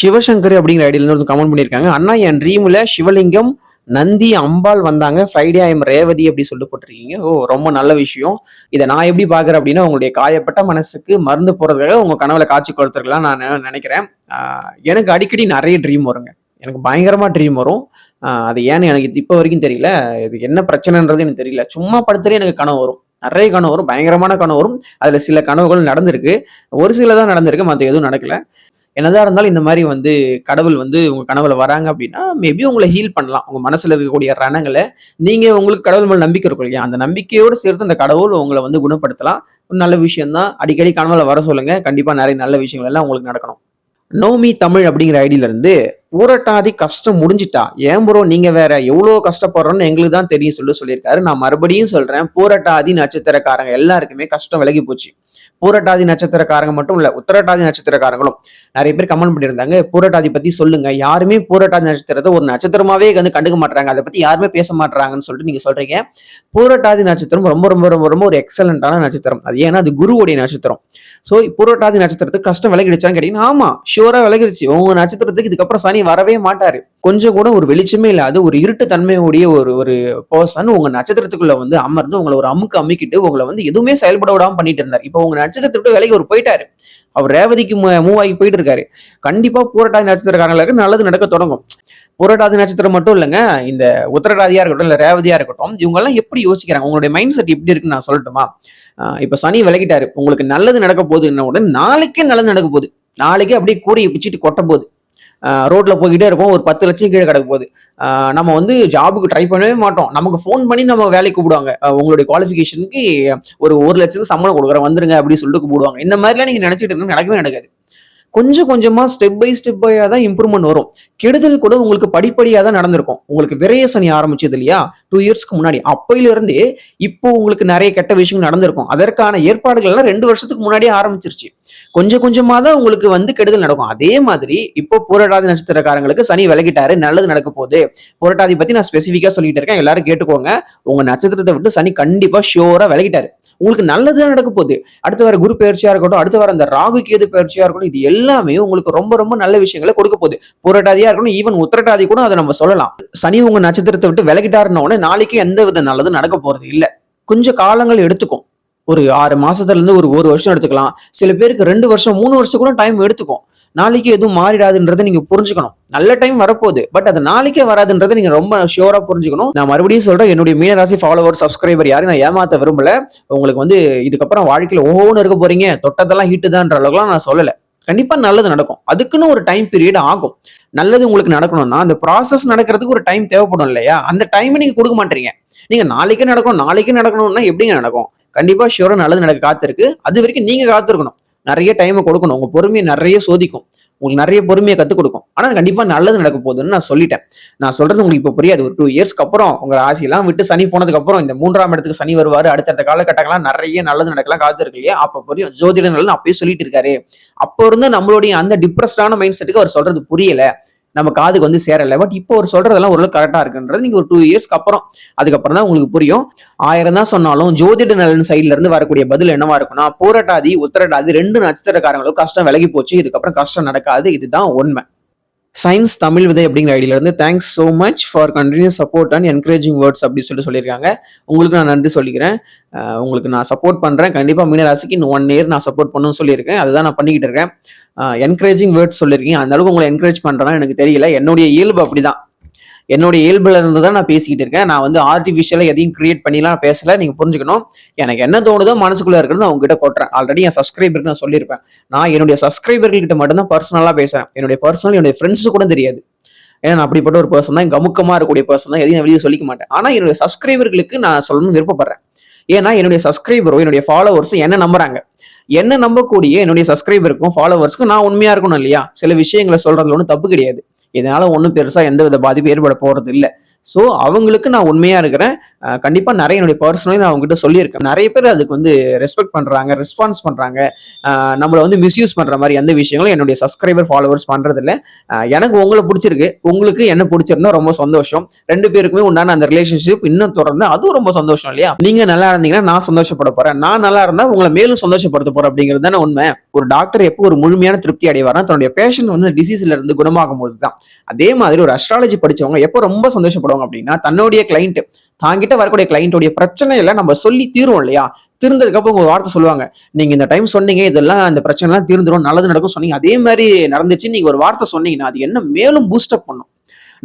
சிவசங்கர் அப்படிங்கிற ஐடியில வந்து கமெண்ட் பண்ணியிருக்காங்க. அண்ணா என் ட்ரீம்ல சிவலிங்கம், நந்தி, அம்பாள் வந்தாங்க. ஃப்ரைடே ஐ எம் ரேவதி அப்படி சொல்லிட்டு போட்டிருக்கீங்க. ஓ, ரொம்ப நல்ல விஷயம். இதை நான் எப்படி பாக்குறேன் அப்படின்னா, உங்களுடைய காயப்பட்ட மனசுக்கு மருந்து போறதுக்காக உங்க கனவுல காட்சி கொடுத்துருக்கலாம் நான் நினைக்கிறேன். எனக்கு அடிக்கடி நிறைய ட்ரீம் வருங்க. எனக்கு பயங்கரமா ட்ரீம் வரும். அது ஏன்னு எனக்கு இப்போ வரைக்கும் தெரியல. இது என்ன பிரச்சனைன்றது எனக்கு தெரியல. சும்மா படுத்தாலே எனக்கு கனவு வரும். நிறைய கனவு வரும். பயங்கரமான கனவு வரும். அதுல சில கனவுகள் நடந்திருக்கு. ஒரு சில தான் நடந்திருக்கு. மற்ற எதுவும் நடக்கல. என்னதான் இருந்தாலும் இந்த மாதிரி வந்து கடவுள் வந்து உங்க கனவுல வராங்க அப்படின்னா மேபி உங்களை ஹீல் பண்ணலாம். உங்க மனசுல இருக்கக்கூடிய ரணங்களை நீங்க உங்களுக்கு கடவுள் மேல நம்பிக்கை இருக்கும் இல்லையா, அந்த நம்பிக்கையோடு சேர்த்து அந்த கடவுள் உங்களை வந்து குணப்படுத்தலாம். ஒரு நல்ல விஷயம் தான். அடிக்கடி கனவுல வர சொல்லுங்க. கண்டிப்பா நிறைய நல்ல விஷயங்கள் எல்லாம் உங்களுக்கு நடக்கணும். நோமி தமிழ் அப்படிங்கிற ஐடியில இருந்து பூரட்டாதி கஷ்டம் முடிஞ்சிட்டா ஏன் ப்ரோ நீங்க வேற எவ்வளவு கஷ்டப்படுறோம்னு எங்களுக்கு தான் தெரியும் சொல்லியிருக்காரு. நான் மறுபடியும் சொல்றேன், பூரட்டாதி நட்சத்திரக்காரங்க எல்லாருக்குமே கஷ்டம் விலகி போச்சு. பூரட்டாதி நட்சத்திரக்காரங்க மட்டும் இல்ல, உத்தரட்டாதி நட்சத்திரக்காரங்களும் நிறைய பேர் கமெண்ட் பண்ணியிருந்தாங்க, பூரட்டாதி பத்தி சொல்லுங்க. யாருமே பூரட்டாதி நட்சத்திரத்தை ஒரு நட்சத்திரமாவே வந்து கண்டுக்க மாட்டாங்க, அதை பத்தி யாருமே பேச மாட்டாங்கன்னு சொல்லிட்டு நீங்க சொல்றீங்க. பூரட்டாதி நட்சத்திரம் ரொம்ப ரொம்ப ரொம்ப ரொம்ப ஒரு எக்ஸலண்டான நட்சத்திரம். அது ஏன்னா அது குருவுடைய நட்சத்திரம். ஸோ பூரட்டாதி நட்சத்திரத்துக்கு கஷ்டம் விலகிடுச்சான்னு கேட்டீங்கன்னா ஆமா, ஷூரா விலகிடுச்சு. உங்க நட்சத்திரத்துக்கு இதுக்கப்புறம் சனி வரவே மாட்டாரு. கொஞ்சம் கூட ஒரு வெளிச்சமே இல்லாத ஒரு இருட்டு தன்மையுடைய ஒரு பர்சன் உங்க நட்சத்திரத்துக்குள்ள வந்து அமர்ந்து உங்களை ஒரு அமுக்கிட்டு உங்களை வந்து எதுவுமே செயல்பட விடாம பண்ணிட்டு இருந்தார். இப்போ உங்க நட்சத்திரத்தை விட்டு விலகி அவர் போயிட்டாரு. அவர் ரேவதிக்கு மூவ் ஆகி போயிட்டு இருக்காரு. கண்டிப்பா பூரட்டாதி நட்சத்திரக்காரங்களுக்கு நல்லது நடக்க தொடங்கும். பூரட்டாதி நட்சத்திரம் மட்டும் இல்லைங்க, இந்த உத்தரட்டாதியா இருக்கட்டும் இல்ல ரேவதியா இருக்கட்டும், இவங்க எல்லாம் எப்படி யோசிக்கிறாங்க, உங்களுடைய மைண்ட் செட் எப்படி இருக்குன்னு நான் சொல்லட்டுமா? இப்ப சனி விலகிட்டாரு, உங்களுக்கு நல்லது நடக்க போகுதுன்ன உடனே நாளைக்கே நல்லது நடக்க போகுது. நாளைக்கே அப்படியே கூரையை பிச்சுட்டு கொட்ட போகுது. ரோட்ல போய்கிட்டே இருப்போம், ஒரு 10 லட்சம் கீழே கிடக்க போகுது. நம்ம வந்து ஜாபுக்கு ட்ரை பண்ணவே மாட்டோம். நமக்கு ஃபோன் பண்ணி நம்ம வேலைக்கு கூப்பிடுவாங்க. உங்களுடைய குவாலிஃபிகேஷனுக்கு ஒரு 1 லட்சத்துக்கு சம்பளம் கொடுக்குறேன் வந்துருங்க அப்படின்னு சொல்லிட்டு கூப்பிடுவாங்க. இந்த மாதிரிலாம் நீங்க நினைச்சிட்டு இருந்தா நடக்கவே நடக்காது. கொஞ்சம் கொஞ்சமா ஸ்டெப் பை ஸ்டெப்பா தான் இம்ப்ரூவ்மெண்ட் வரும். கெடுதல் கூட உங்களுக்கு படிப்படியா தான் நடந்திருக்கும். உங்களுக்கு விரைய சனி ஆரம்பிச்சது இல்லையா 2 இயர்ஸ்க்கு முன்னாடி, அப்பையில இருந்தே இப்போ உங்களுக்கு நிறைய கெட்ட விஷயங்கள் நடந்திருக்கும். அதற்கான ஏற்பாடுகள் எல்லாம் 2 வருஷத்துக்கு முன்னாடியே ஆரம்பிச்சிருச்சு. கொஞ்சம் கொஞ்சமா தான் உங்களுக்கு வந்து கெடுதல் நடக்கும். அதே மாதிரி இப்போ பூரட்டாதி நட்சத்திரக்காரங்களுக்கு சனி விலகிட்டாரு, நல்லது நடக்க போகுது. பூரட்டாதி பத்தி நான் ஸ்பெசிஃபிக்கா சொல்லிட்டு இருக்கேன், எல்லாரும் கேட்டுக்கோங்க. உங்க நட்சத்திரத்தை விட்டு சனி கண்டிப்பா ஷியோரா விலகிட்டாரு. உங்களுக்கு நல்லதுதான் நடக்க போகுது. அடுத்து வர குரு பயிற்சியா இருக்கட்டும், அடுத்து வர அந்த ராகு கேது பயிற்சியா இருக்கட்டும், இது எல்லாமே உங்களுக்கு ரொம்ப ரொம்ப நல்ல விஷயங்களை கொடுக்க போகுது. பூரட்டாதியா இருக்கணும், ஈவன் உத்திரட்டாதி கூட அதை நம்ம சொல்லலாம். சனி உங்க நட்சத்திரத்தை விட்டு விலகிட்டாருன்னு உடனே நாளைக்கு எந்த வித நல்லது நடக்க போறது இல்ல. கொஞ்சம் காலங்கள் எடுத்துக்கும். ஒரு 6 மாசத்துல இருந்து ஒரு வருஷம் எடுத்துக்கலாம். சில பேருக்கு 2 வருஷம் 3 வருஷம் கூட டைம் எடுத்துக்கும். நாளைக்கு எதுவும் மாறிடாதுன்றதை நீங்க புரிஞ்சுக்கணும். நல்ல டைம் வரப்போகுது, பட் அது நாளைக்கே வராதுன்றதை நீங்க ரொம்ப ஷியோரா புரிஞ்சுக்கணும். நான் மறுபடியும் சொல்றேன், என்னுடைய மீனராசி ஃபாலோவர் சப்ஸ்கிரைபர் யாரும் நான் ஏமாத்த விரும்பல. உங்களுக்கு வந்து இதுக்கப்புறம் வாழ்க்கையில ஓஹோன்னு இருக்க போறீங்க, தொட்டதெல்லாம் ஹீட்டு தான்ற அளவுக்குலாம் நான் சொல்லல. கண்டிப்பா நல்லது நடக்கும். அதுக்குன்னு ஒரு டைம் பீரியட் ஆகும். நல்லது உங்களுக்கு நடக்கணும்னா அந்த ப்ராசஸ் நடக்கிறதுக்கு ஒரு டைம் தேவைப்படும் இல்லையா? அந்த டைம் நீங்க கொடுக்க மாட்டீங்க. நீங்க நாளைக்கே நடக்கணும்னா எப்படிங்க நடக்கும்? கண்டிப்பா ஷியோரா நல்லது நடக்க காத்திருக்கு. அது வரைக்கும் நீங்க காத்திருக்கணும். நிறைய டைமை கொடுக்கணும். உங்க பொறுமையை நிறைய சோதிக்கும். உங்களுக்கு நிறைய பொறுமையை கத்துக் கொடுக்கும். ஆனா கண்டிப்பா நல்லது நடக்க போகுதுன்னு நான் சொல்லிட்டேன். நான் சொல்றது உங்களுக்கு இப்ப புரியாது. ஒரு 2 இயர்ஸ்க்கு அப்புறம் உங்க ராசியெல்லாம் விட்டு சனி போனதுக்கு அப்புறம் இந்த 3ஆம் இடத்துக்கு சனி வருவாரு. அடுத்த காலகட்டங்கள்லாம் நிறைய நல்லது நடக்கலாம் காத்திருக்கு இல்லையா? அப்ப புரியும். ஜோதிடர்கள் அப்பயே சொல்லிட்டு இருக்காரு. அப்போ இருந்து நம்மளுடைய அந்த டிப்ரெஸ்டான மைண்ட் செட்டுக்கு அவர் சொல்றது புரியல, நம்ம காதுக்கு வந்து சேரல. பட் இப்போ ஒரு சொல்றதெல்லாம் ஓரளவு கரெக்டா இருக்குன்றது நீங்க ஒரு 2 இயர்ஸ்க்கு அப்புறம் அதுக்கப்புறம் தான் உங்களுக்கு புரியும். 1000 தான் சொன்னாலும் ஜோதிட நலன் சைட்ல இருந்து வரக்கூடிய பதில் என்னவா இருக்குன்னா, பூரட்டாதி உத்திரட்டாதி 2 நட்சத்திரக்காரங்களும் கஷ்டம் விலகி போச்சு, இதுக்கப்புறம் கஷ்டம் நடக்காது, இதுதான் உண்மை. சயின்ஸ் தமிழ் விதை அப்படிங்கிற ஐடியில இருந்து thanks so much for continuous support and encouraging words அப்படின்னு சொல்லியிருக்காங்க. உங்களுக்கு நான் நன்றி சொல்லிக்கிறேன். உங்களுக்கு நான் சப்போர்ட் பண்றேன். கண்டிப்பா மீனராசிக்கு இன்னும் 1 இயர் நான் சப்போர்ட் பண்ணணும்னு சொல்லியிருக்கேன். அதுதான் நான் பண்ணிக்கிட்டு இருக்கேன். என்கரேஜிங் வேர்ட்ஸ் சொல்லியிருக்கீங்க. அந்த அளவுக்கு உங்களை என்கரேஜ் பண்றேன்னா எனக்கு தெரியல. என்னுடைய இயல்பு அப்படிதான். என்னுடைய இயல்புல இருந்து தான் நான் பேசிக்கிட்டு இருக்கேன். நான் வந்து ஆர்டிஃபிஷியலா எதையும் கிரியேட் பண்ணிலாம் பேசல. நீங்க புரிஞ்சுக்கணும். எனக்கு என்ன தோணுதோ மனசுக்குள்ள இருக்கிறது நான் உங்ககிட்ட கொட்டுறேன். ஆல்ரெடி என் சப்ஸ்கிரைபருக்கு நான் சொல்லியிருப்பேன். நான் என்னுடைய சப்ஸ்கிரைபர்கள் கிட்ட மட்டும் தான் பர்சனலா பேசுறேன். என்னுடைய பர்சனல் என்னுடைய ஃப்ரெண்ட்ஸ் கூட தெரியாது. ஏன்னா நான் அப்படிப்பட்ட ஒரு பர்சன் தான், கமுக்கமா இருக்கக்கூடிய பர்சன் தான். எதையும் வெளியே சொல்லிக்க மாட்டேன். ஆனா என்னுடைய சப்ஸ்கிரைபர்களுக்கு நான் சொல்லணும்னு விருப்பப்படுறேன். ஏன்னா என்னுடைய சப்ஸ்கிரைபரோ என்னுடைய ஃபாலோவர்ஸும் என்ன நம்புறாங்க. என்ன நம்பக்கூடிய என்னுடைய சப்ஸ்கிரைபருக்கும் ஃபாலோவர்ஸ்க்கும் நான் உண்மையா இருக்கணும் இல்லையா? சில விஷயங்களை சொல்றதுல ஒன்றும் தப்பு கிடையாது. இதனால ஒன்றும் பெருசா எந்த வித பாதிப்பு ஏற்பட போறது இல்லை. ஸோ அவங்களுக்கு நான் உண்மையா இருக்கிறேன். கண்டிப்பா நிறைய என்னுடைய பர்சனலி நான் அவங்ககிட்ட சொல்லியிருக்கேன். நிறைய பேர் அதுக்கு வந்து ரெஸ்பெக்ட் பண்றாங்க, ரெஸ்பான்ஸ் பண்றாங்க. நம்மள வந்து மிஸ்யூஸ் பண்ற மாதிரி எந்த விஷயங்களும் என்னுடைய சப்ஸ்கிரைபர் ஃபாலோவர்ஸ் பண்றது இல்ல. எனக்கு உங்களை பிடிச்சிருக்கு, உங்களுக்கு என்ன பிடிச்சிருந்தா ரொம்ப சந்தோஷம். 2 பேருக்குமே உண்டான அந்த ரிலேஷன்ஷிப் இன்னும் தொடர்ந்து அதுவும் ரொம்ப சந்தோஷம் இல்லையா? நீங்க நல்லா இருந்தீங்கன்னா நான் சந்தோஷப்பட போறேன், நான் நல்லா இருந்தா உங்களை மேலும் சந்தோஷப்படுத்த போறேன் அப்படிங்கிறது தானே உண்மை. ஒரு டாக்டர் எப்போ ஒரு முழுமையான திருப்தி அடைவார்னா தன்னுடைய பேஷண்ட் வந்து டிசீஸ்ல இருந்து குணமாகும் போது தான். அதே மாதிரி ஒரு அஸ்ட்ராலஜி படிச்சவங்க எப்போ ரொம்ப சந்தோஷப்படுவாங்க அப்படின்னா தன்னுடைய கிளைண்ட் தாங்கிட்ட வரக்கூடிய கிளைண்டோடைய பிரச்சனைகளை நம்ம சொல்லி தீருவோம் இல்லையா? தீர்ந்ததுக்கு அப்புறம் ஒரு வார்த்தை சொல்லுவாங்க, நீங்க இந்த டைம் சொன்னீங்க இதெல்லாம் இந்த பிரச்சனை எல்லாம் தீர்ந்துடும், நல்லது நடக்கும் சொன்னீங்க, அதே மாதிரி நடந்துச்சு, நீங்க ஒரு வார்த்தை சொன்னீங்கன்னா அது என்ன மேலும் பூஸ்டப் பண்ணும்.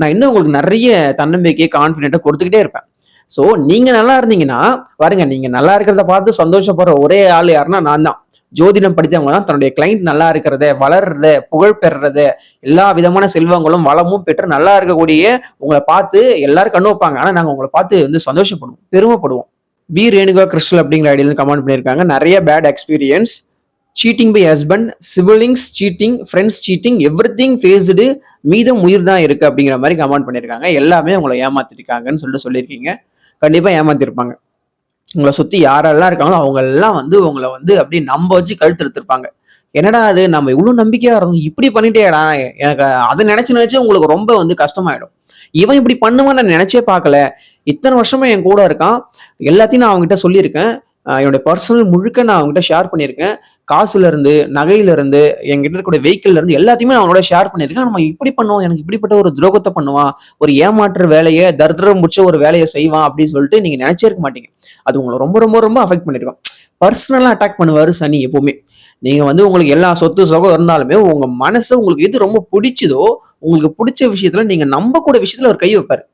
நான் இன்னும் உங்களுக்கு நிறைய தன்னம்பிக்கையை கான்பிடென்ட்டை கொடுத்துக்கிட்டே இருப்பேன். ஸோ நீங்க நல்லா இருந்தீங்கன்னா பாருங்க, நீங்க நல்லா இருக்கிறத பார்த்து சந்தோஷப்படுற ஒரே ஆள் யாருன்னா நான் தான். ஜோதிடம் படித்தவங்க தான் தன்னுடைய கிளைண்ட் நல்லா இருக்கிறத, வளர்றத, புகழ் பெறுறத, எல்லா விதமான செல்வங்களும் வளமும் பெற்று நல்லா இருக்கக்கூடிய உங்களை பார்த்து எல்லாரும் கண்ணு வைப்பாங்க. ஆனா நாங்க உங்களை பார்த்து வந்து சந்தோஷப்படுவோம், பெருமைப்படுவோம். வி ரேணுகா கிறிஸ்டல் அப்படிங்கிற ஐடியில கமெண்ட் பண்ணியிருக்காங்க. நிறைய bad experience, cheating by husband, siblings cheating, friends cheating, everything faced, மீதம் உயிர் தான் இருக்கு அப்படிங்கிற மாதிரி கமெண்ட் பண்ணியிருக்காங்க. எல்லாமே உங்களை ஏமாத்திருக்காங்கன்னு சொல்லியிருக்கீங்க. கண்டிப்பா ஏமாத்திருப்பாங்க. உங்களை சுத்தி யாரெல்லாம் இருக்காங்களோ அவங்க எல்லாம் வந்து உங்களை வந்து அப்படியே நம்ப வச்சு கழுத்து எடுத்திருப்பாங்க. என்னடா அது, நம்ம இவ்வளவு நம்பிக்கையா இருந்தோம், இப்படி பண்ணிட்டேடா, எனக்கு அதை நினைச்சு உங்களுக்கு ரொம்ப வந்து கஷ்டமாயிடும். இவன் இப்படி பண்ணுவான்னு நான் நினைச்சே பார்க்கல, இத்தனை வருஷமா என் கூட இருக்கான், எல்லாத்தையும் நான் அவங்ககிட்ட சொல்லியிருக்கேன், என்னுடைய பர்சனல் முழுக்க நான் அவங்ககிட்ட ஷேர் பண்ணியிருக்கேன், காசுல இருந்து, நகையில இருந்து, என்கிட்ட இருக்கக்கூடிய வெஹிக்கிள்ல இருந்து எல்லாத்தையுமே நான் அவனோட ஷேர் பண்ணியிருக்கேன். நம்ம இப்படி பண்ணுவோம், எனக்கு இப்படிப்பட்ட ஒரு துரோகத்தை பண்ணுவான், ஒரு ஏமாற்று வேலையை, தரித்திரம் முடிச்ச ஒரு வேலையை செய்வான் அப்படின்னு சொல்லிட்டு நீங்க நினைச்சே இருக்க மாட்டீங்க. அது உங்களை ரொம்ப ரொம்ப ரொம்ப அஃபெக்ட் பண்ணிருக்கோம். பர்சனலா அட்டாக் பண்ணுவாரு சனி எப்பவுமே. நீங்க வந்து உங்களுக்கு எல்லா சொத்து சுகம் இருந்தாலுமே உங்க மனசு உங்களுக்கு எது ரொம்ப பிடிச்சதோ, உங்களுக்கு பிடிச்ச விஷயத்துல நீங்க நம்பக்கூடிய விஷயத்துல ஒரு கை வைப்பாரு.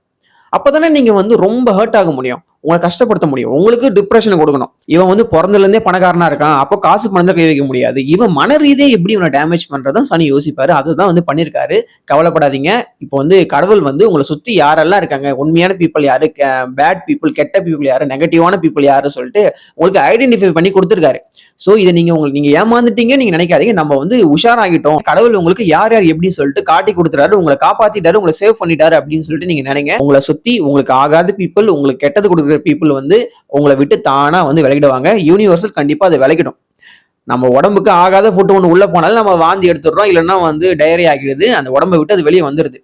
அப்பதானே நீங்க வந்து ரொம்ப ஹர்ட் ஆக முடியும், உங்களை கஷ்டப்படுத்த முடியும், உங்களுக்கு டிப்ரெஷன் கொடுக்கணும். இவன் வந்து பிறந்ததுல இருந்தே பணக்காரனா இருக்கான், அப்போ காசு பணம் கை வைக்க முடியாது, இவன் மன ரீதியே எப்படி இவனை டேமேஜ் பண்றதும் சனி யோசிப்பாரு. அதுதான் வந்து பண்ணிருக்காரு. கவலைப்படாதீங்க. இப்போ வந்து கடவுள் வந்து உங்களை சுத்தி யாரெல்லாம் இருக்காங்க, உண்மையான பீப்புள் யாரு, பேட் பீப்புள், கெட்ட பீப்புள் யாரு, நெகட்டிவான பீப்புள் யாரு சொல்லிட்டு உங்களுக்கு ஐடென்டிஃபை பண்ணி கொடுத்துருக்காரு. சோ இதை நீங்க ஏமாந்துட்டீங்க நீங்க நினைக்காதீங்க. நம்ம வந்து உஷாராகிட்டோம், கடவுள் உங்களுக்கு யார் யார் எப்படி சொல்லிட்டு காட்டி கொடுத்துறாரு, உங்களை காப்பாத்திட்டாரு, உங்களை சேவ் பண்ணிட்டாரு அப்படின்னு சொல்லிட்டு நீங்க நினைங்க. உங்களை சுத்தி உங்களுக்கு ஆகாத பீப்புள், உங்களுக்கு கெட்டது கொடுக்குற பீப்புள் வந்து உங்களை விட்டு தானா வந்து விலகிடுவாங்க. யூனிவர்சல் கண்டிப்பா அதை விலகிடும். நம்ம உடம்புக்கு ஆகாத ஃபுட் ஒன்று உள்ள போனாலும் நம்ம வாந்தி எடுத்துடுறோம், இல்லைன்னா வந்து டயரி ஆகிடுது, அந்த உடம்பை விட்டு அது வெளியே வந்துடுது.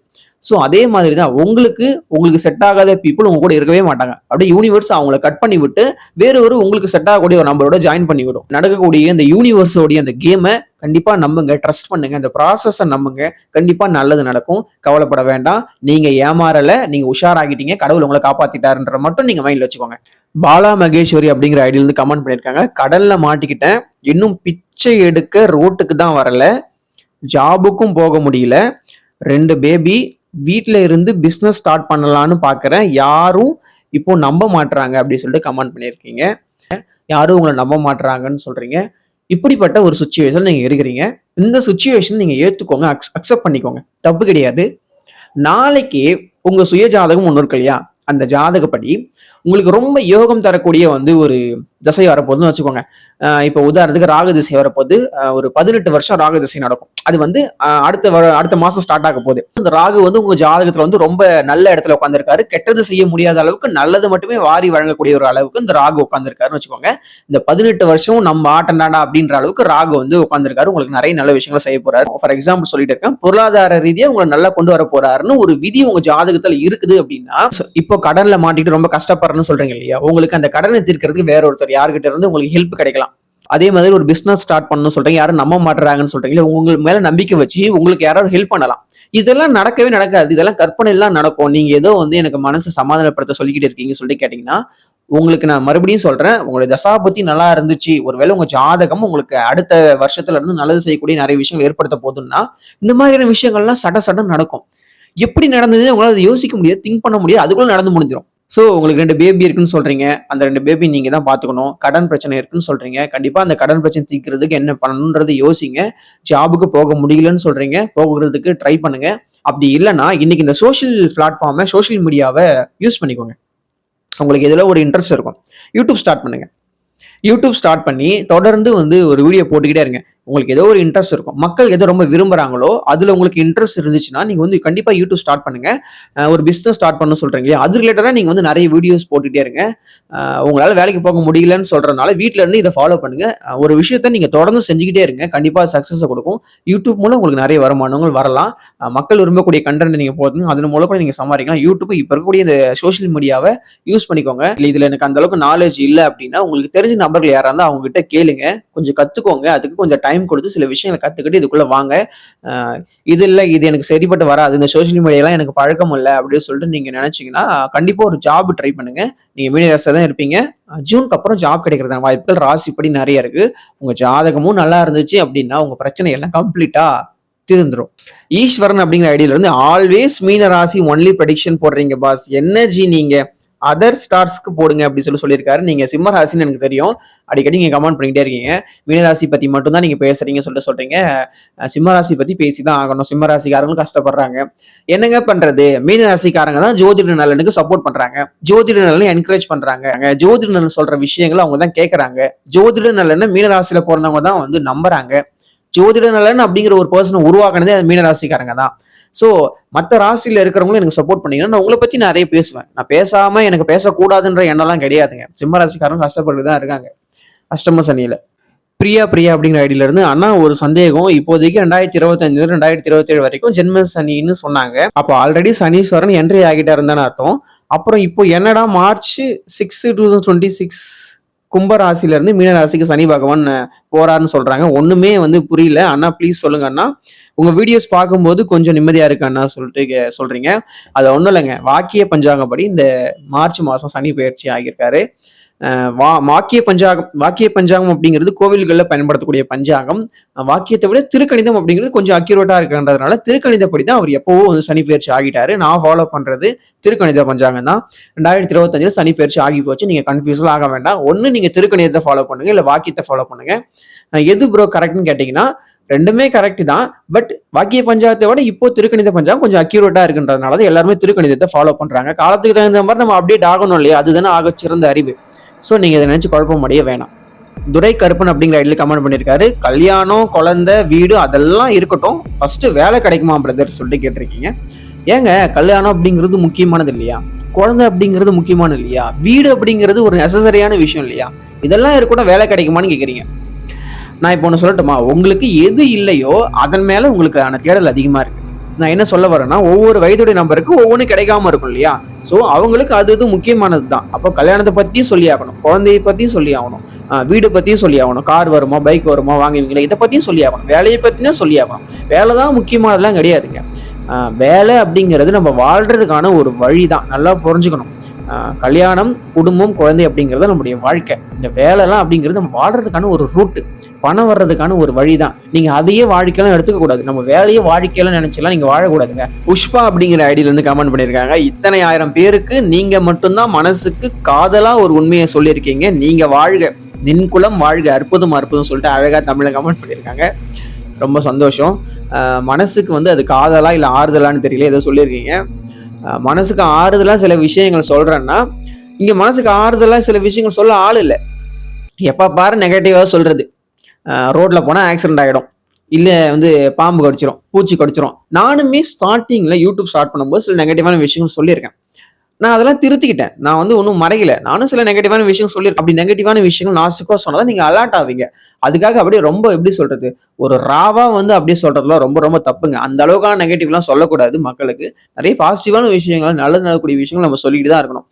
ஸோ அதே மாதிரி தான் உங்களுக்கு செட் ஆகாத பீப்புள் உங்க கூட இருக்கவே மாட்டாங்க. அப்படியே யூனிவர்ஸ் அவங்கள கட் பண்ணி விட்டு வேற ஒரு உங்களுக்கு செட் ஆகக்கூடிய ஒரு நம்பரோட ஜாயின் பண்ணி விடும். நடக்கக்கூடிய இந்த யூனிவர்ஸோடைய அந்த கேமை கண்டிப்பா நம்புங்க, ட்ரஸ்ட் பண்ணுங்க, அந்த ப்ராசஸை நம்புங்க, கண்டிப்பா நல்லது நடக்கும். கவலைப்பட வேண்டாம். நீங்க ஏமாறல, நீங்க உஷாராகிட்டீங்க, கடவுள் உங்களை காப்பாத்திட்டாருன்ற மட்டும் நீங்க மைண்ட்ல வச்சுக்கோங்க. பாலா மகேஸ்வரி அப்படிங்கிற ஐடியில இருந்து கமெண்ட் பண்ணியிருக்காங்க. கடல்ல மாட்டிக்கிட்டேன், இன்னும் பிச்சை எடுக்க ரோட்டுக்கு தான் வரல, ஜாபுக்கும் போக முடியல, 2 பேபி, வீட்டில இருந்து பிஸ்னஸ் ஸ்டார்ட் பண்ணலான்னு பார்க்குறேன், யாரும் இப்போ நம்ப மாட்டுறாங்க அப்படின்னு சொல்லிட்டு கமெண்ட் பண்ணியிருக்கீங்க. யாரும் உங்களை நம்ப மாட்டுறாங்கன்னு சொல்றீங்க. இப்படிப்பட்ட ஒரு சுச்சுவேஷன் நீங்க இருக்கிறீங்க. இந்த சுச்சுவேஷன் நீங்க ஏத்துக்கோங்க, அக்செப்ட் பண்ணிக்கோங்க, தப்பு கிடையாது. நாளைக்கு உங்க சுய ஜாதகம் ஒன்று இருக்கு இல்லையா, அந்த ஜாதகப்படி உங்களுக்கு ரொம்ப யோகம் தரக்கூடிய வந்து ஒரு திசை வரப்போகுதுன்னு வச்சுக்கோங்க. இப்போ உதாரணத்துக்கு ராகு திசை வரப்போகுது. ஒரு 18 வருஷம் ராகு திசை நடக்கும். அது வந்து அடுத்த மாசம் ஸ்டார்ட் ஆக போகுது. இந்த ராகு வந்து உங்க ஜாதகத்துல வந்து ரொம்ப நல்ல இடத்துல உட்காந்துருக்காரு. கெட்டது செய்ய முடியாத அளவுக்கு நல்லது மட்டுமே வாரி வழங்கக்கூடிய ஒரு அளவுக்கு இந்த ராகு உட்காந்துருக்காருன்னு வச்சுக்கோங்க. இந்த 18 வருஷம் நம்ம ஆட்டண்டாடா அப்படின்ற அளவுக்கு ராகு வந்து உட்காந்துருக்காரு. உங்களுக்கு நிறைய நல்ல விஷயங்களை செய்ய போறாரு. ஃபார் எக்ஸாம்பிள் சொல்லிட்டு இருக்கேன், பொருளாதார ரீதியா உங்களை நல்லா கொண்டு வர போறாருன்னு ஒரு விதி உங்க ஜாதகத்துல இருக்குது அப்படின்னா, இப்போ கடன்ல மாட்டிட்டு ரொம்ப கஷ்டப்படுறேன்னு சொல்றீங்க இல்லையா, உங்களுக்கு அந்த கடனை தீர்க்கிறதுக்கு வேற ஒருத்தர் யாருக்கிட்ட இருந்து உங்களுக்கு ஹெல்ப் கிடைக்கலாம். அதே மாதிரி ஒரு பிசினஸ் ஸ்டார்ட் பண்ணணும்னு சொல்றீங்க, யாரும் நம்ப மாட்டுறாங்கன்னு சொல்றீங்க, உங்களுக்கு மேல நம்பிக்கை வச்சு உங்களுக்கு யாராவது ஹெல்ப் பண்ணலாம். இதெல்லாம் நடக்கவே நடக்காது, இதெல்லாம் கற்பனை எல்லாம் நடக்கும். நீங்க ஏதோ வந்து எனக்கு மனசு சமாதானப்படுத்த சொல்லிக்கிட்டு இருக்கீங்க சொல்லிட்டு கேட்டீங்கன்னா, உங்களுக்கு நான் மறுபடியும் சொல்றேன், உங்களுடைய தசாபுத்தி நல்லா இருந்துச்சு, ஒருவேளை உங்க ஜாதகம் உங்களுக்கு அடுத்த வருஷத்துல இருந்து நல்லது செய்யக்கூடிய நிறைய விஷயங்கள் ஏற்படுத்த போதுன்னா, இந்த மாதிரியான விஷயங்கள்லாம் சட நடக்கும். எப்படி நடந்தது உங்களால யோசிக்க முடியாது, திங்க் பண்ண முடியாது, அதுக்குள்ள நடந்து முடிஞ்சிடும். ஸோ உங்களுக்கு 2 பேபி இருக்குன்னு சொல்றீங்க, அந்த 2 பேபி நீங்க தான் பாத்துக்கணும். கடன் பிரச்சனை இருக்குன்னு சொல்றீங்க, கண்டிப்பா அந்த கடன் பிரச்சனை தீர்க்கிறதுக்கு என்ன பண்ணணும்ன்றது யோசிங்க. ஜாபுக்கு போக முடியலன்னு சொல்றீங்க, போகிறதுக்கு ட்ரை பண்ணுங்க. அப்படி இல்லைன்னா இன்னைக்கு இந்த சோஷியல் பிளாட்ஃபார்மை, சோஷியல் மீடியாவை யூஸ் பண்ணிக்கோங்க. உங்களுக்கு இதுல ஒரு இன்ட்ரெஸ்ட் இருக்கும், யூடியூப் ஸ்டார்ட் பண்ணுங்க. யூடியூப் ஸ்டார்ட் பண்ணி தொடர்ந்து வந்து ஒரு வீடியோ போட்டுக்கிட்டே இருங்க. உங்களுக்கு ஏதோ ஒரு இன்ட்ரெஸ்ட் இருக்கும். மக்கள் எதோ ரொம்ப விரும்புறாங்களோ, அதுல உங்களுக்கு இன்ட்ரெஸ்ட் இருந்துச்சுன்னா, நீங்க வந்து கண்டிப்பா யூடியூப் ஸ்டார்ட் பண்ணுங்க. ஒரு பிசினஸ் ஸ்டார்ட் பண்ணணும்னு சொல்றீங்க இல்லையா? அது ரிலேட்டடா நீங்க வந்து நெறைய வீடியோஸ் போட்டுட்டே இருங்க. உங்களால வேலைக்கு போக முடியலன்னு சொல்றதுனால, வீட்ல இருந்து இத ஃபாலோ பண்ணுங்க. ஒரு விஷயத்த நீங்க தொடர்ந்து செஞ்சுக்கிட்டே இருங்க. கண்டிப்பா சக்சஸ குடுக்கும். யூடியூப் மூலம் உங்களுக்கு நெறைய வருமானங்கள் வரலாம். மக்கள் விரும்பக்கூடிய கன்டென்ட் நீங்க போடுங்க. அதன் மூலம் கூட நீங்க சம்பாதிக்கலாம். யூடியூப் இப்ப இருக்கக்கூடிய இந்த சோசியல் மீடியாவ யூஸ் பண்ணிக்கோங்க. இதுல எனக்கு அந்த அளவுக்கு நாலேட்ஜ் இல்ல அப்படின்னா, உங்களுக்கு தெரிஞ்ச நபர்கள் யாரா இருந்தா அவங்க கிட்ட கேளுங்க. கொஞ்சம் கத்துக்கோங்க. அதுக்கு கொஞ்சம் டைம் கொடுத்து சில விஷயங்கள கத்துக்கிட்டு இதுக்குள்ள வாங்க. அ இது இல்ல, இது எனக்கு சரிப்பட்டு வராது. இந்த சோசியல் மீடியாலாம் எனக்கு பழக்கம் இல்ல அப்படின்னு சொல்லிட்டு நீங்க நெனச்சீங்கன்னா, கண்டிப்பா ஒரு ஜாப் ட்ரை பண்ணுங்க. நீங்க மீடியா ராசியா தான் இருப்பீங்க. ஜூனுக்கு அப்புறம் ஜாப் கிடைக்கிறதான வாய்ப்புகள் ராசிப்படி நெறைய இருக்கு. உங்க ஜாதகமும் நல்லா இருந்துச்சு அப்படின்னா, உங்க பிரச்சனை எல்லாம் கம்ப்ளீட்டா தீர்ந்துரும். ஈஸ்வரன் அப்படிங்கிற ஐடியில இருந்து ஆல்வேஸ் மீன ராசி ஒன்லி ப்ரெடிக்ஷன் போடுறீங்க பாஸ். என்ன ஜி நீங்க? அதர் ஸ்டார்ஸ்க்கு போடுங்க அப்படி சொல்லியிருக்காரு. நீங்க சிம்ம ராசின்னு எனக்கு தெரியும். அடிக்கடி நீங்க கமெண்ட் பண்ணிக்கிட்டே இருக்கீங்க. மீனராசி பத்தி மட்டும் தான் நீங்க பேசுறீங்க சொல்றீங்க. சிம்ம ராசி பத்தி பேசி தான் ஆகணும். சிம்ம ராசிக்காரங்களும் கஷ்டப்படுறாங்க. என்னங்க பண்றது? மீன ராசிக்காரங்க தான் ஜோதிட நலனுக்கு சப்போர்ட் பண்றாங்க. ஜோதிட நலனை என்கரேஜ் பண்றாங்க. ஜோதிட நலன் சொல்ற விஷயங்களை அவங்க தான் கேட்கறாங்க. ஜோதிட நலனை மீன ராசியில பிறந்தவங்க தான் வந்து நம்புறாங்க. ஜோதிட நலன் அப்படிங்கிற ஒரு பர்சனை உருவாக்குனதே மீன ராசிக்காரங்க தான். சோ மத்த ராசியில இருக்கிறவங்களும் எனக்கு சப்போர்ட் பண்ணீங்கன்னா நான் உங்களை பத்தி நிறைய பேசுவேன். நான் பேசாம எனக்கு பேசக்கூடாதுன்ற எண்ணம்லாம் கிடையாதுங்க. சிம்ம ராசிக்காரங்க கஷ்டப்பட்டு தான் இருக்காங்க அஷ்டம சனியில. பிரியா அப்படிங்கிற ஐடியில இருந்து அண்ணா ஒரு சந்தேகம். இப்போதைக்கு 2025 2027 வரைக்கும் ஜென்ம சனின்னு சொன்னாங்க. அப்போ ஆல்ரெடி சனீஸ்வரன் என்ட்ரி ஆகிட்டா இருந்தான்னு அர்த்தம். அப்புறம் இப்போ என்னடா மார்ச் 6 2026 கும்ப ராசில இருந்து மீன ராசிக்கு சனி பகவான் போறாருன்னு சொல்றாங்க. ஒண்ணுமே வந்து புரியல. அண்ணா ப்ளீஸ் சொல்லுங்க அண்ணா. உங்க வீடியோஸ் பார்க்கும்போது கொஞ்சம் நிம்மதியா இருக்கு அண்ணா சொல்லிட்டு சொல்றீங்க. அது ஒண்ணும் இல்லைங்க. வாக்கிய பஞ்சாங்கப்படி இந்த மார்ச் மாசம் சனி பயிற்சி ஆகியிருக்காரு. வாக்கிய பஞ்சாங்கம் அப்படிங்கிறது கோவில்களில் பயன்படுத்தக்கூடிய பஞ்சாங்கம். வாக்கியத்தை விட திருக்கணிதம் அப்படிங்கிறது கொஞ்சம் அக்யூரேட்டா இருக்குன்றதுனால திருக்கணிதப்படி தான் அவர் எப்பவோ வந்து சனி பயிற்சி ஆகிட்டாரு. நான் ஃபாலோ பண்றது திருக்கணித பஞ்சாங்கம் தான். 2025 சனி பயிற்சி ஆகி போச்சு. நீங்க கன்ஃபியூஸ்லாம் ஆக வேண்டாம். ஒண்ணு நீங்க திருக்கணிதத்தை ஃபாலோ பண்ணுங்க, இல்ல வாக்கியத்தை ஃபாலோ பண்ணுங்க. எது ப்ரோ கரெக்ட்னு கேட்டீங்கன்னா ரெண்டுமே கரெக்ட் தான். பட் வாக்கிய பஞ்சாங்கத்தை விட இப்போ திருக்கணித பஞ்சாங்கம் கொஞ்சம் அக்யூரேட்டா இருக்குன்றதுனால தான் எல்லாருமே திருக்கணிதத்தை ஃபாலோ பண்றாங்க. காலத்துக்கு தகுந்த மாதிரி நம்ம அப்டேட் ஆகணும் இல்லையா? அதுதானே ஆக சிறந்த அறிவு. ஸோ நீங்க இதை நினைச்சு குழப்பம் அடைய வேணாம். துரை கருப்பன் அப்படிங்கிற ஐடியில் கமெண்ட் பண்ணியிருக்காரு. கல்யாணம், குழந்தை, வீடு அதெல்லாம் இருக்கட்டும், ஃபர்ஸ்ட் வேலை கிடைக்குமா பிரதர் சொல்லிட்டு கேட்டிருக்கீங்க. ஏங்க கல்யாணம் அப்படிங்கிறது முக்கியமானது இல்லையா? குழந்தை அப்படிங்கிறது முக்கியமானது இல்லையா? வீடு அப்படிங்கிறது ஒரு நெசசரியான விஷயம் இல்லையா? இதெல்லாம் இருக்கட்டும், வேலை கிடைக்குமான்னு கேட்குறீங்க. நான் இப்போ ஒன்று சொல்லட்டுமா? உங்களுக்கு எது இல்லையோ அதன் மேல உங்களுக்கு தேடல் அதிகமா இருக்கு. நான் என்ன சொல்ல வரேன்னா, ஒவ்வொரு வயதுடைய நம்பருக்கு ஒவ்வொன்றும் கிடைக்காம இருக்கும் இல்லையா? ஸோ அவங்களுக்கு அது முக்கியமானது தான். அப்போ கல்யாணத்தை பத்தியும் சொல்லி ஆகணும், குழந்தைய பத்தியும் சொல்லி ஆகணும், வீடு பத்தியும் சொல்லி ஆகணும், கார் வருமா, பைக் வருமா, வாங்குவீங்களா, இதை பத்தியும் சொல்லி ஆகணும், வேலையை பத்தி தான் சொல்லி ஆகணும். வேலை தான் முக்கியமானதெல்லாம் கிடையாதுங்க. வேலை அப்படிங்கிறது நம்ம வாழ்றதுக்கான ஒரு வழி தான். நல்லா புரிஞ்சுக்கணும். கல்யாணம், குடும்பம், குழந்தை அப்படிங்கிறது நம்முடைய வாழ்க்கை. இந்த வேலைலாம் அப்படிங்கிறது நம்ம வாழ்றதுக்கான ஒரு ரூட்டு, பணம் வர்றதுக்கான ஒரு வழி தான். நீங்க அதையே வாழ்க்கையெல்லாம் எடுத்துக்க கூடாது. நம்ம வேலையே வாழ்க்கையெல்லாம் நினைச்சலாம் நீங்க வாழக்கூடாதுங்க. புஷ்பா அப்படிங்கிற ஐடியில இருந்து கமெண்ட் பண்ணியிருக்காங்க. இத்தனை 1000 பேருக்கு நீங்க மட்டும்தான் மனசுக்கு காதலா ஒரு உண்மையை சொல்லியிருக்கீங்க. நீங்க வாழ்க, நின்குலம் வாழ்க, அற்புதம் அற்புதம் சொல்லிட்டு அழகா தமிழ்ல கமெண்ட் பண்ணியிருக்காங்க. ரொம்ப சந்தோஷம். மனசுக்கு வந்து அது காதலா இல்லை ஆறுதலான்னு தெரியல, ஏதோ சொல்லியிருக்கீங்க. மனசுக்கு ஆறுதலா சில விஷயங்கள் சொல்றேன்னா, இங்க மனசுக்கு ஆறுதலா சில விஷயங்கள் சொல்ல ஆள் இல்லை. எப்ப பாரு நெகட்டிவா சொல்றது. ரோட்ல போனா ஆக்சிடென்ட் ஆகிடும், இல்லை வந்து பாம்பு கடிச்சிரும், பூச்சி கடிச்சிரும். நானுமே ஸ்டார்டிங்ல யூடியூப் ஸ்டார்ட் பண்ணும்போது சில நெகட்டிவான விஷயங்கள் சொல்லியிருக்கேன். நான் அதெல்லாம் திருத்திக்கிட்டேன். நான் வந்து ஒன்றும் மறைக்கல. நானும் சில நெகட்டிவான விஷயம் சொல்லியிருக்கேன். அப்படி நெகட்டிவான விஷயங்கள் நாசுக்கா சொன்னதான் நீங்க அலர்ட் ஆவீங்க. அதுக்காக அப்படியே ரொம்ப எப்படி சொல்றது, ஒரு ராவா வந்து அப்படியே சொல்றதுலாம் ரொம்ப ரொம்ப தப்புங்க. அந்த அளவுக்கான நெகட்டிவ்லாம் சொல்லக்கூடாது மக்களுக்கு. நிறைய பாசிட்டிவான விஷயங்கள், நல்லது நடக்கக்கூடிய விஷயங்கள் நம்ம சொல்லிட்டு தான் இருக்கணும்.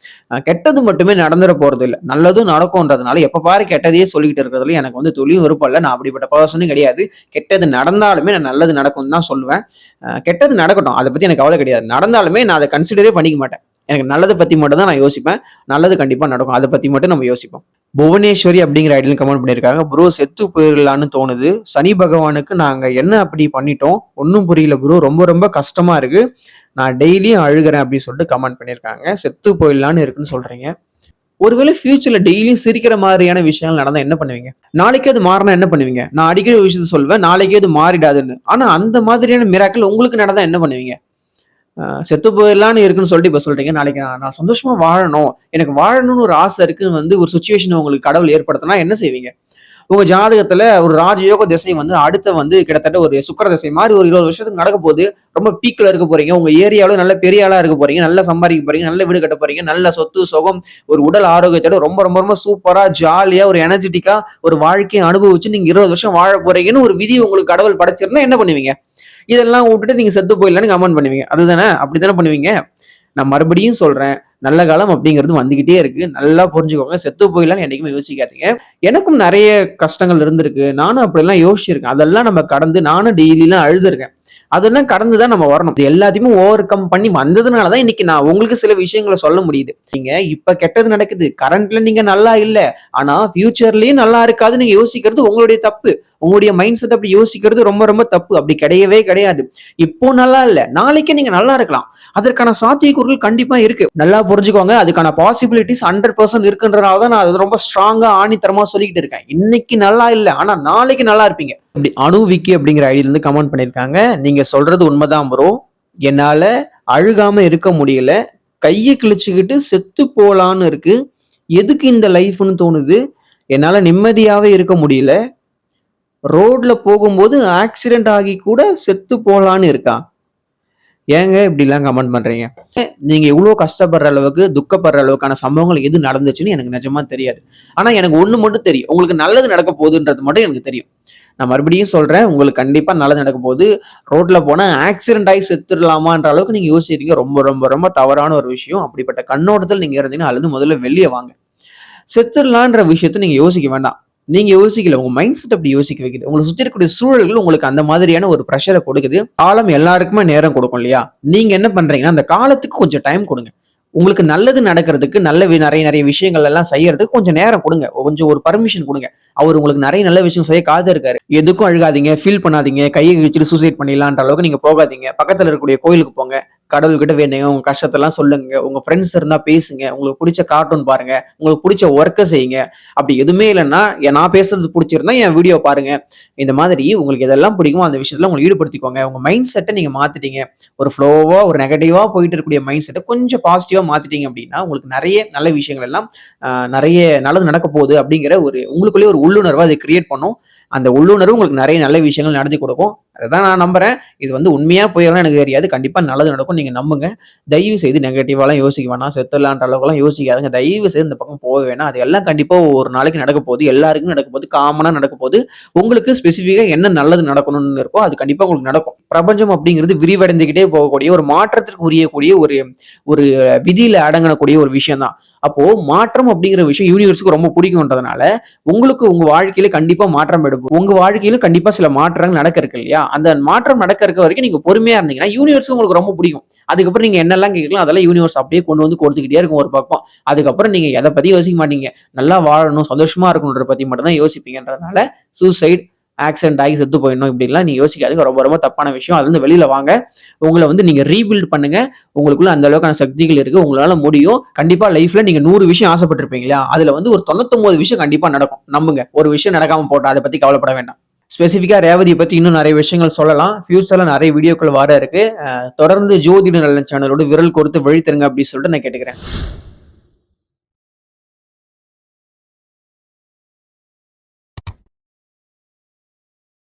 கெட்டது மட்டுமே நடந்துட போறது இல்லை, நல்லதும் நடக்கும்ன்றதுனால எப்ப பாரு கெட்டதையே சொல்லிக்கிட்டு இருக்கிறதுல எனக்கு வந்து துளியும் விருப்பம் இல்லை. நான் அப்படிப்பட்ட பர்சனும் கிடையாது. கெட்டது நடந்தாலுமே நான் நல்லது நடக்கும்னு தான் சொல்லுவேன். கெட்டது நடக்கட்டும், அதை பத்தி எனக்கு கவலை கிடையாது. நடந்தாலுமே நான் அதை கன்சிடரே பண்ணிக்க மாட்டேன். எனக்கு நல்லதை பத்தி மட்டும் தான் நான் யோசிப்பேன். நல்லது கண்டிப்பா நடக்கும், அதை பத்தி மட்டும் நம்ம யோசிப்போம். புவனேஸ்வரி அப்படிங்கிற ஐடியில் கமெண்ட் பண்ணியிருக்காங்க. ப்ரோ செத்து போயிடலான்னு தோணுது. சனி பகவானுக்கு நாங்க என்ன அப்படி பண்ணிட்டோம், ஒன்றும் புரியல ப்ரோ, ரொம்ப ரொம்ப கஷ்டமா இருக்கு, நான் டெய்லியும் அழுகிறேன் அப்படின்னு சொல்லிட்டு கமெண்ட் பண்ணியிருக்காங்க. செத்து போயிடலான்னு இருக்குன்னு சொல்றீங்க. ஒருவேளை ஃபியூச்சர்ல டெய்லியும் சிரிக்கிற மாதிரியான விஷயங்கள் நடந்தா என்ன பண்ணுவீங்க? நாளைக்கே அது மாறினா என்ன பண்ணுவீங்க? நான் அடிக்கடி ஒரு விஷயத்த சொல்வேன், நாளைக்கே அது மாறிடாதுன்னு. ஆனா அந்த மாதிரியான மிராக்கள் உங்களுக்கு நடந்தா என்ன பண்ணுவீங்க? செத்து போயிடலான்னு இருக்குன்னு சொல்லிட்டு இப்ப சொல்றீங்க. நாளைக்கு நான் சந்தோஷமா வாழணும், எனக்கு வாழணும்னு ஒரு ஆசை இருக்குன்னு வந்து ஒரு சிச்சுவேஷன் உங்களுக்கு கடவுள் ஏற்படுத்தினா என்ன செய்வீங்க? உங்க ஜாதகத்துல ஒரு ராஜயோக திசை வந்து அடுத்த வந்து கிட்டத்தட்ட ஒரு சுக்கிர திசை மாதிரி ஒரு 20 வருஷத்துக்கு நடக்க போகுது. ரொம்ப பீக்ல இருக்க போறீங்க. உங்க ஏரியாவில நல்ல பெரிய ஆளா இருக்க போறீங்க. நல்லா சம்பாதிக்க போறீங்க. நல்ல வீடு கட்ட போறீங்க. நல்ல சொத்து, சுகம், ஒரு உடல் ஆரோக்கியத்தோட ரொம்ப ரொம்ப ரொம்ப சூப்பரா, ஜாலியா, ஒரு எனர்ஜெட்டிக்கா ஒரு வாழ்க்கையை அனுபவிச்சு நீங்க 20 வருஷம் வாழ போறீங்கன்னு ஒரு விதி உங்களுக்கு கடவுள் படைச்சிருந்தா என்ன பண்ணுவீங்க? இதெல்லாம் விட்டுட்டு நீங்க செத்து போயிடலான்னு கமெண்ட் பண்ணுவீங்க. அதுதானே? அப்படித்தானே பண்ணுவீங்க? நான் மறுபடியும் சொல்றேன். நல்ல காலம் அப்படிங்கிறது வந்துகிட்டே இருக்கு. நல்லா புரிஞ்சுக்கோங்க. செத்து போயிடலாம்னு என்னைக்குமே யோசிக்காதீங்க. எனக்கும் நெறைய கஷ்டங்கள் இருந்திருக்கு. நானும் அப்படிலாம் யோசிச்சிருக்கேன். அதெல்லாம் நம்ம கடந்து நானும் டெய்லிலாம் அழுதுருக்கேன். அதெல்லாம் கடந்து தான் நம்ம வரணும். இது எல்லாத்தையுமே ஓவர் கம் பண்ணி வந்ததுனால தான் இன்னைக்கு நான் உங்களுக்கு சில விஷயங்கள சொல்ல முடியுது. நீங்க இப்ப கெட்டது நடக்குது. கரண்ட்ல நீங்க நல்லா இல்ல. ஆனா ஃபியூச்சர்லயும் நல்லா இருக்காதுன்னு நீங்க யோசிக்கிறது உங்களுடைய தப்பு. உங்களுடைய மைண்ட் செட் அப்படி யோசிக்கிறது ரொம்ப ரொம்ப தப்பு. அப்படி கிடையவே கிடையாது. இப்போ நல்லா இல்ல. நாளைக்கே நீங்க நல்லா இருக்கலாம். அதற்கான சாத்தியக்கூறுகள் கண்டிப்பா இருக்கு. நல்லா புரிஞ்சுக்கோங்க. அதுக்கான பாசிபிலிட்டிஸ் 100% இருக்குன்றனால தான் நான் அது ரொம்ப ஸ்ட்ராங்கா ஆணித்தரமா சொல்லிக்கிட்டு இருக்கேன். இன்னைக்கு நல்லா இல்ல. ஆனா நாளைக்கு நல்லா இருப்பீங்க. இப்படி அணு விக்கி அப்படிங்கிற ஐடியில இருந்து கமெண்ட் பண்ணிருக்காங்க. நீங்க சொல்றது உண்மைதான் ப்ரோ. என்னால அழுகாம இருக்க முடியல. கையை கிழிச்சுக்கிட்டு செத்து போலான்னு இருக்கு. எதுக்கு இந்த லைஃப்னு தோணுது. என்னால நிம்மதியாவே இருக்க முடியல. ரோட்ல போகும்போது ஆக்சிடென்ட் ஆகி கூட செத்து போலான்னு இருக்கா. ஏங்க இப்படிலாம் கமெண்ட் பண்றீங்க? நீங்க இவ்வளவு கஷ்டப்படுற அளவுக்கு, துக்கப்படுற அளவுக்கான சம்பவங்கள் எது நடந்துச்சுன்னு எனக்கு நிஜமா தெரியாது. ஆனா எனக்கு ஒண்ணு மட்டும் தெரியும். உங்களுக்கு நல்லது நடக்க போகுதுன்றது மட்டும் எனக்கு தெரியும். நான் மறுபடியும் சொல்றேன். உங்களுக்கு கண்டிப்பா நல்லது நடக்க போகுது. ரோட்ல போனா ஆக்சிடென்ட் ஆகி செத்துடலாமான்ற அளவுக்கு நீங்க யோசிக்கிறீங்க. ரொம்ப ரொம்ப ரொம்ப தவறான ஒரு விஷயம். அப்படிப்பட்ட கண்ணோட்டத்தில் நீங்க இருந்தீங்கன்னா அல்லது முதல்ல வெளியே வாங்க. செத்துடலான்ற விஷயத்த நீங்க யோசிக்க வேண்டாம். நீங்க யோசிக்கல. உங்க மைண்ட் செட் அப்படி யோசிக்க வைக்குது. உங்களை சுத்தி இருக்கக்கூடிய சூழல்கள் உங்களுக்கு அந்த மாதிரியான ஒரு பிரஷரை கொடுக்குது. காலம் எல்லாருக்குமே நேரம் கொடுக்கும் இல்லையா? நீங்க என்ன பண்றீங்கன்னா அந்த காலத்துக்கு கொஞ்சம் டைம் கொடுங்க. உங்களுக்கு நல்லது நடக்கிறதுக்கு நிறைய நிறைய விஷயங்கள் எல்லாம் செய்யறதுக்கு கொஞ்சம் நேரம் கொடுங்க. கொஞ்சம் ஒரு பர்மிஷன் கொடுங்க. அவர் உங்களுக்கு நிறைய நல்ல விஷயம் செய்ய காத்து இருக்காரு. எதுக்கும் அழுகாதீங்க, ஃபீல் பண்ணாதீங்க, கையை கிழிச்சிட்டு சூசைட் பண்ணிடலான்ற அளவுக்கு நீங்க போகாதீங்க. பக்கத்துல இருக்கக்கூடிய கோயிலுக்கு போங்க. கடவுள்கிட்ட வேணுங்க. உங்க கஷ்டத்தெல்லாம் சொல்லுங்க. உங்க ஃப்ரெண்ட்ஸ் இருந்தா பேசுங்க. உங்களுக்கு பிடிச்ச கார்ட்டூன் பாருங்க. உங்களுக்கு பிடிச்ச ஒர்க்கை செய்யுங்க. அப்படி எதுவுமே இல்லைன்னா நான் பேசுறது பிடிச்சிருந்தா என் வீடியோ பாருங்க. இந்த மாதிரி உங்களுக்கு எதெல்லாம் பிடிக்குமோ அந்த விஷயத்துல உங்களை ஈடுபடுத்திக்கோங்க. உங்க மைண்ட் செட்டை நீங்க மாத்திட்டீங்க. ஒரு ஃப்ளோவா ஒரு நெகட்டிவா போயிட்டு இருக்கக்கூடிய மைண்ட் செட்டை கொஞ்சம் பாசிட்டிவா மாத்திட்டீங்க அப்படின்னா உங்களுக்கு நிறைய நல்ல விஷயங்கள் எல்லாம் நிறைய நல்லது நடக்க போகுது அப்படிங்கிற ஒரு உங்களுக்குள்ளேயே ஒரு உள்ளுணர்வை அதை கிரியேட் பண்ணும். அந்த உள்ளுணர்வு உங்களுக்கு நிறைய நல்ல விஷயங்கள் நடத்தி கொடுக்கும். அதான் நான் நம்புறேன். இது வந்து உண்மையா போயிடலாம் எனக்கு தெரியாது. கண்டிப்பா நல்லது நடக்கும். நீங்க நம்புங்க. தயவு செய்து நெகட்டிவாலாம் யோசிக்க வேணாம். செத்துலான்ற அளவுக்குலாம் யோசிக்காதுங்க. தயவு செய்து இந்த பக்கம் போக வேணாம். அது எல்லாம் கண்டிப்பா ஒரு நாளைக்கு நடக்க போகுது. எல்லாருக்கும் நடக்க போகுது. காமனா நடக்க போகுது. உங்களுக்கு ஸ்பெசிஃபிக்கா என்ன நல்லது நடக்கணும்னு இருக்கோ அது கண்டிப்பா உங்களுக்கு நடக்கும். பிரபஞ்சம் அப்படிங்கிறது விரிவடைந்துகிட்டே போகக்கூடிய ஒரு மாற்றத்திற்கு உரியக்கூடிய ஒரு ஒரு விதியில அடங்கக்கூடிய ஒரு விஷயம் தான். அப்போ மாற்றம் அப்படிங்கிற விஷயம் யூனிவர்ஸுக்கு ரொம்ப பிடிக்கும்ன்றதுனால உங்களுக்கு உங்க வாழ்க்கையில கண்டிப்பா மாற்றம் எடுக்கும். உங்க வாழ்க்கையில கண்டிப்பா சில மாற்றங்கள் நடக்க இருக்கு இல்லையா? அந்த மாற்றம் நடக்க இருக்க வரைக்கும் நீங்க பொறுமையா இருந்தீங்கன்னா யூனிவர்ஸ் உங்களுக்கு ரொம்ப பிடிக்கும். அதுக்கப்புறம் நீங்க என்னெல்லாம் கேட்கலாம் அதெல்லாம் யூனிவர்ஸ் அப்படியே கொண்டு வந்து கொடுத்துக்கிட்டே இருக்கும் ஒரு பக்கம். அதுக்கப்புறம் நீங்க எதை பத்தி யோசிக்க மாட்டீங்க. நல்லா வாழணும், சந்தோஷமா இருக்கணும்ன்ற பத்தி மட்டும் தான் யோசிப்பீங்கன்றதுனால சூசைட், ஆக்சிடென்ட் ஆகி செத்து போயிடணும் இப்படிலாம் நீங்க யோசிக்காதீங்க. ரொம்ப ரொம்ப தப்பான விஷயம். அதுல இருந்து வெளியில வாங்க. உங்களை வந்து நீங்க ரீபில்ட் பண்ணுங்க. உங்களுக்குள்ள அந்த அளவுக்கான சக்திகள் இருக்கு. உங்களால முடியும். கண்டிப்பா லைஃப்ல நீங்க 100 விஷயம் ஆசைப்பட்டிருப்பீங்க இல்லையா? அதுல வந்து ஒரு 99 விஷயம் கண்டிப்பா நடக்கும். நம்புங்க. ஒரு விஷயம் நடக்காம போட்டா அதை பத்தி கவலைப்பட வேண்டாம். ஸ்பெசிஃபிக்கா ரேவதியை பத்தி இன்னும் நிறைய விஷயங்கள் சொல்லலாம். ஃபியூச்சர்ல நிறைய வீடியோக்கள் வர இருக்கு. தொடர்ந்து ஜோதிட நலன் சேனலோட விரல் கொடுத்து வழி தருங்க அப்படின்னு சொல்லிட்டு நான் கேட்டுக்கிறேன்.